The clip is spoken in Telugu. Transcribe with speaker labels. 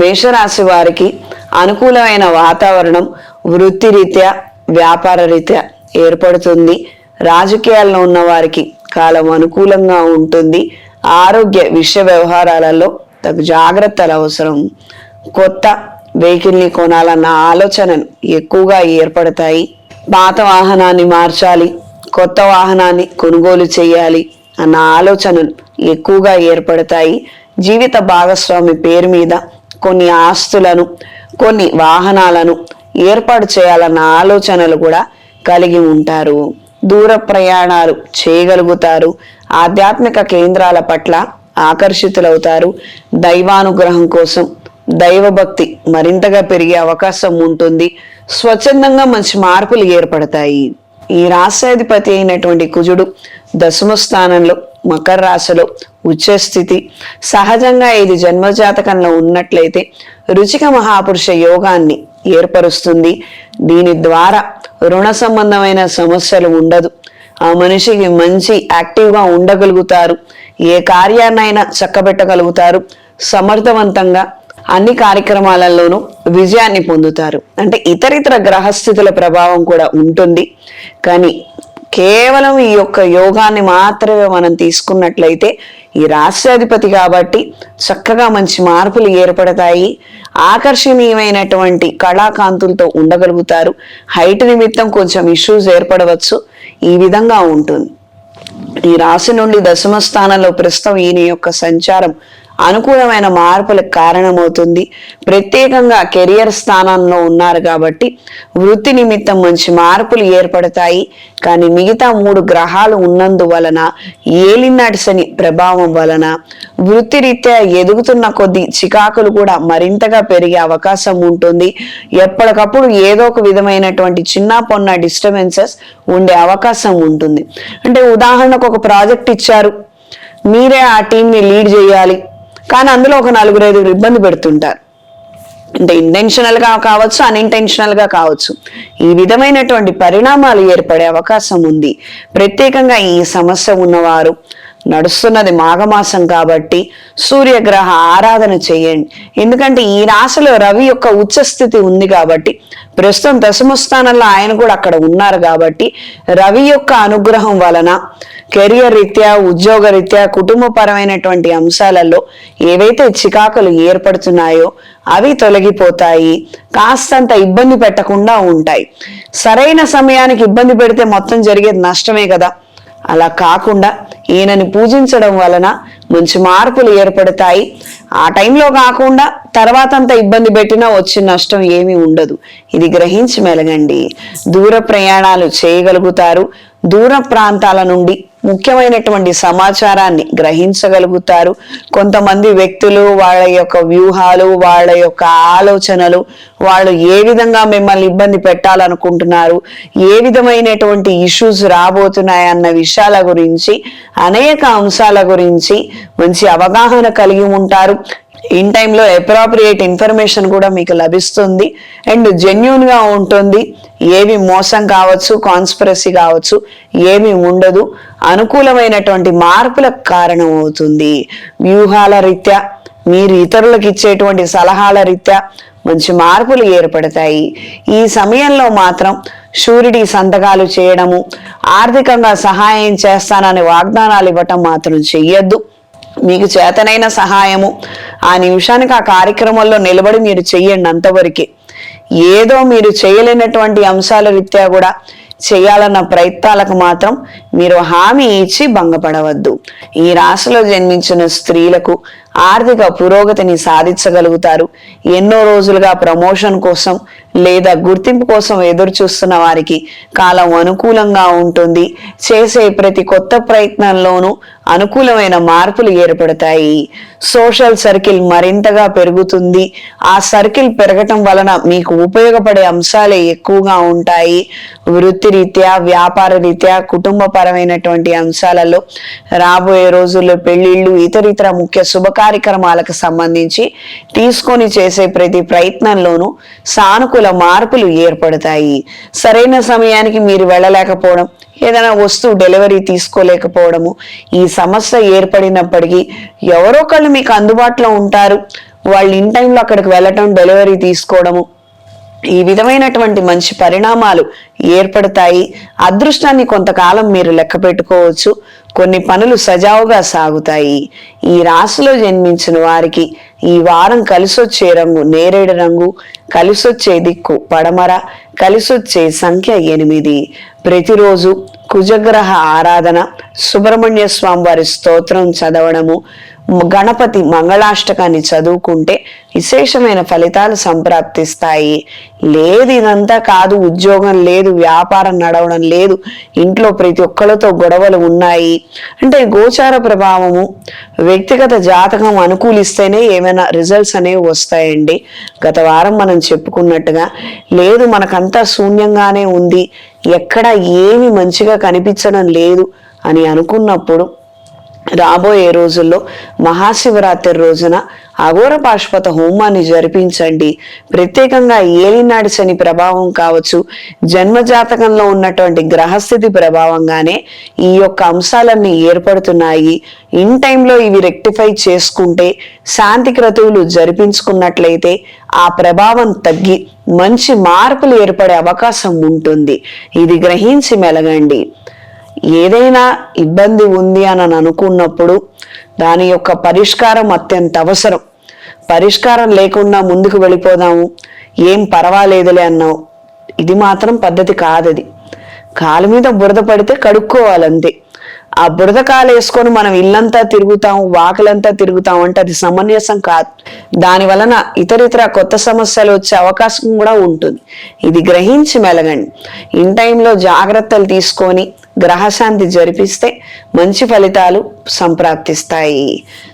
Speaker 1: మేషరాశి వారికి అనుకూలమైన వాతావరణం వృత్తిరీత్యా వ్యాపార రీత్యా ఏర్పడుతుంది. రాజకీయాల్లో ఉన్న వారికి కాలం అనుకూలంగా ఉంటుంది. ఆరోగ్య విషయ వ్యవహారాలలో తగు జాగ్రత్తలు అవసరం. కొత్త వెహికల్ని కొనాలన్న ఆలోచనలు ఎక్కువగా ఏర్పడతాయి. పాత వాహనాన్ని మార్చాలి, కొత్త వాహనాన్ని కొనుగోలు చేయాలి అన్న ఆలోచనలు ఎక్కువగా ఏర్పడతాయి. జీవిత భాగస్వామి పేరు మీద కొన్ని ఆస్తులను, కొన్ని వాహనాలను ఏర్పాటు చేయాలన్న ఆలోచనలు కూడా కలిగి ఉంటారు. దూర ప్రయాణాలు చేయగలుగుతారు. ఆధ్యాత్మిక కేంద్రాల పట్ల ఆకర్షితులవుతారు. దైవానుగ్రహం కోసం దైవభక్తి మరింతగా పెరిగే అవకాశం ఉంటుంది. స్వచ్ఛందంగా మంచి మార్పులు ఏర్పడతాయి. ఈ రాశ్యాధిపతి అయినటువంటి కుజుడు దశమ స్థానంలో మకర రాశిలో ఉచ్చస్థితి. సహజంగా ఇది జన్మజాతకంలో ఉన్నట్లయితే రుచిక మహాపురుష యోగాన్ని ఏర్పరుస్తుంది. దీని ద్వారా రుణ సంబంధమైన సమస్యలు ఉండదు. ఆ మనిషికి మంచి యాక్టివ్గా ఉండగలుగుతారు. ఏ కార్యాన్నైనా చక్కబెట్టగలుగుతారు. సమర్థవంతంగా అన్ని కార్యక్రమాలలోనూ విజయాన్ని పొందుతారు. అంటే ఇతరితర గ్రహస్థితుల ప్రభావం కూడా ఉంటుంది. కానీ కేవలం ఈ యొక్క యోగాన్ని మాత్రమే మనం తీసుకున్నట్లయితే ఈ రాష్ట్రాధిపతి కాబట్టి చక్కగా మంచి మార్పులు ఏర్పడతాయి. ఆకర్షణీయమైనటువంటి కళాకాంతులతో ఉండగలుగుతారు. హైట్ నిమిత్తం కొంచెం ఇష్యూస్ ఏర్పడవచ్చు. ఈ విధంగా ఉంటుంది. ఈ రాశి నుండి దశమ స్థానంలో ప్రస్తుతం ఈయన యొక్క సంచారం అనుకూలమైన మార్పులకు కారణమవుతుంది. ప్రత్యేకంగా కెరియర్ స్థానంలో ఉన్నారు కాబట్టి వృత్తి నిమిత్తం మంచి మార్పులు ఏర్పడతాయి. కానీ మిగతా 3 గ్రహాలు ఉన్నందువలన ఏలినాటి శని ప్రభావం వలన వృత్తిరీత్యా ఎదుగుతున్న కొద్ది చికాకులు కూడా మరింతగా పెరిగే అవకాశం ఉంటుంది. ఎప్పటికప్పుడు ఏదో ఒక విధమైనటువంటి చిన్న పొన్న డిస్టర్బెన్సెస్ ఉండే అవకాశం ఉంటుంది. అంటే ఉదాహరణకు ఒక ప్రాజెక్ట్ ఇచ్చారు, మీరే ఆ టీంని లీడ్ చేయాలి, కానీ అందులో ఒక 4-5 ఇబ్బంది పెడుతుంటారు. అంటే ఇంటెన్షనల్ గా కావచ్చు, అన్ఇంటెన్షనల్ గా కావచ్చు. ఈ విధమైనటువంటి పరిణామాలు ఏర్పడే అవకాశం ఉంది. ప్రత్యేకంగా ఈ సమస్య ఉన్నవారు నడుస్తున్నది మాఘమాసం కాబట్టి సూర్యగ్రహ ఆరాధన చేయండి. ఎందుకంటే ఈ రాశిలో రవి యొక్క ఉచ్చస్థితి ఉంది కాబట్టి ప్రస్తుతం దశమ స్థానంలో ఆయన కూడా అక్కడ ఉన్నారు కాబట్టి రవి యొక్క అనుగ్రహం వలన కెరియర్ రీత్యా, ఉద్యోగ రీత్యా, కుటుంబపరమైనటువంటి అంశాలలో ఏవైతే చికాకులు ఏర్పడుతున్నాయో అవి తొలగిపోతాయి. కాస్తంత ఇబ్బంది పెట్టకుండా ఉంటాయి. సరైన సమయానికి ఇబ్బంది పెడితే మొత్తం జరిగేది నష్టమే కదా. అలా కాకుండా ఈయనని పూజించడం వలన మంచి మార్పులు ఏర్పడతాయి. ఆ టైంలో కాకుండా తర్వాత అంతా ఇబ్బంది పెట్టినా వచ్చిన నష్టం ఏమీ ఉండదు. ఇది గ్రహించి మెలగండి. దూర ప్రయాణాలు చేయగలుగుతారు. దూర ప్రాంతాల నుండి ముఖ్యమైనటువంటి సమాచారాన్ని గ్రహించగలుగుతారు. కొంతమంది వ్యక్తులు వాళ్ళ యొక్క వ్యూహాలు, వాళ్ళ యొక్క ఆలోచనలు, వాళ్ళు ఏ విధంగా మిమ్మల్ని ఇబ్బంది పెట్టాలనుకుంటున్నారు, ఏ విధమైనటువంటి ఇష్యూస్ రాబోతున్నాయన్న విషయాల గురించి, అనేక అంశాల గురించి మంచి అవగాహన కలిగి ఉంటారు. ఇన్ టైంలో అప్రాప్రియేట్ ఇన్ఫర్మేషన్ కూడా మీకు లభిస్తుంది. అండ్ జెన్యూన్ గా ఉంటుంది. ఏవి మోసం కావచ్చు, కాన్స్పిరసీ కావచ్చు, ఏమి ఉండదు. అనుకూలమైనటువంటి మార్పులకు కారణం అవుతుంది. వ్యూహాల రీత్యా, మీరు ఇతరులకు ఇచ్చేటువంటి సలహాల రీత్యా మంచి మార్పులు ఏర్పడతాయి. ఈ సమయంలో మాత్రం షూరిటీ సంతకాలు చేయడము, ఆర్థికంగా సహాయం చేస్తానని వాగ్దానాలు ఇవ్వటం మాత్రం చెయ్యొద్దు. మీకు చేతనైన సహాయము ఆ నిమిషానికి ఆ కార్యక్రమంలో నిలబడి మీరు చెయ్యండి, అంతవరకే. ఏదో మీరు చేయలేనటువంటి అంశాల రీత్యా కూడా చేయాలన్న ప్రయత్నాలకు మాత్రం మీరు హామీ ఇచ్చి భంగపడవద్దు. ఈ రాశిలో జన్మించిన స్త్రీలకు ఆర్థిక పురోగతిని సాధించగలుగుతారు. ఎన్నో రోజులుగా ప్రమోషన్ కోసం లేదా గుర్తింపు కోసం ఎదురు చూస్తున్న వారికి కాలం అనుకూలంగా ఉంటుంది. చేసే ప్రతి కొత్త ప్రయత్నంలోనూ అనుకూలమైన మార్పులు ఏర్పడతాయి. సోషల్ సర్కిల్ మరింతగా పెరుగుతుంది. ఆ సర్కిల్ పెరగటం వలన మీకు ఉపయోగపడే అంశాలే ఎక్కువగా ఉంటాయి. వృత్తిరీత్యా, వ్యాపార రీత్యా, కుటుంబపరమైనటువంటి అంశాలలో రాబోయే రోజుల్లో పెళ్లిళ్ళు, ఇతరితర ముఖ్య శుభ కార్యక్రమాలకు సంబంధించి తీసుకొని చేసే ప్రతి ప్రయత్నంలోనూ సానుకూల మార్పులు ఏర్పడతాయి. సరైన సమయానికి మీరు వెళ్ళలేకపోవడం, ఏదైనా వస్తువు డెలివరీ తీసుకోలేకపోవడము, ఈ సమస్య ఏర్పడినప్పటికీ ఎవరో ఒకళ్ళు మీకు అందుబాటులో ఉంటారు. వాళ్ళు ఇన్ టైంలో అక్కడికి వెళ్ళటం, డెలివరీ తీసుకోవడము, ఈ విధమైనటువంటి మంచి పరిణామాలు ఏర్పడతాయి. అదృష్టాన్ని కొంతకాలం మీరు లెక్క పెట్టుకోవచ్చు. కొన్ని పనులు సజావుగా సాగుతాయి. ఈ రాశిలో జన్మించిన వారికి ఈ వారం కలిసొచ్చే రంగు నేరేడు రంగు, కలిసొచ్చే దిక్కు పడమర, కలిసొచ్చే సంఖ్య 8. ప్రతిరోజు కుజగ్రహ ఆరాధన, సుబ్రహ్మణ్య స్వామి వారి స్తోత్రం చదవడము, గణపతి మంగళాష్టకాన్ని చదువుకుంటే విశేషమైన ఫలితాలు సంప్రాప్తిస్తాయి. లేదు ఇదంతా కాదు, ఉద్యోగం లేదు, వ్యాపారం నడవడం లేదు, ఇంట్లో ప్రతి ఒక్కరితో గొడవలు ఉన్నాయి అంటే గోచార ప్రభావము, వ్యక్తిగత జాతకం అనుకూలిస్తేనే ఏమైనా రిజల్ట్స్ అనేవి వస్తాయండి. గత వారం మనం చెప్పుకున్నట్టుగా లేదు, మనకంతా శూన్యంగానే ఉంది, ఎక్కడ ఏమి మంచిగా కనిపించడం లేదు అని అనుకున్నప్పుడు రాబోయే రోజుల్లో మహాశివరాత్రి రోజున అఘోర పాశుపత హోమాన్ని జరిపించండి. ప్రత్యేకంగా ఏలినాడి శని ప్రభావం కావచ్చు, జన్మజాతకంలో ఉన్నటువంటి గ్రహస్థితి ప్రభావంగానే ఈ యొక్క అంశాలన్నీ ఏర్పడుతున్నాయి. ఇన్ టైంలో ఇవి రెక్టిఫై చేసుకుంటే, శాంతి క్రతువులు జరిపించుకున్నట్లయితే ఆ ప్రభావం తగ్గి మంచి మార్పులు ఏర్పడే అవకాశం ఉంటుంది. ఇది గ్రహించి మెలగండి. ఏదైనా ఇబ్బంది ఉంది అని అనుకున్నప్పుడు దాని యొక్క పరిష్కారం అత్యంత అవసరం. పరిష్కారం లేకుండా ముందుకు వెళ్ళిపోదాము, ఏం పర్వాలేదులే అన్నావు, ఇది మాత్రం పద్ధతి కాదది. కాలు మీద బురద పడితే కడుక్కోవాలంతే. ఆ బురద కాలు వేసుకొని మనం ఇల్లంతా తిరుగుతాం, వాకిలంతా తిరుగుతాం అంటే అది సమంజసం కాదు. దాని వలన ఇతరితర కొత్త సమస్యలు వచ్చే అవకాశం కూడా ఉంటుంది. ఇది గ్రహించి మెలగండి. ఇన్ టైంలో జాగ్రత్తలు తీసుకొని గ్రహశాంతి జరిపిస్తే మంచి ఫలితాలు సంప్రాప్తిస్తాయి.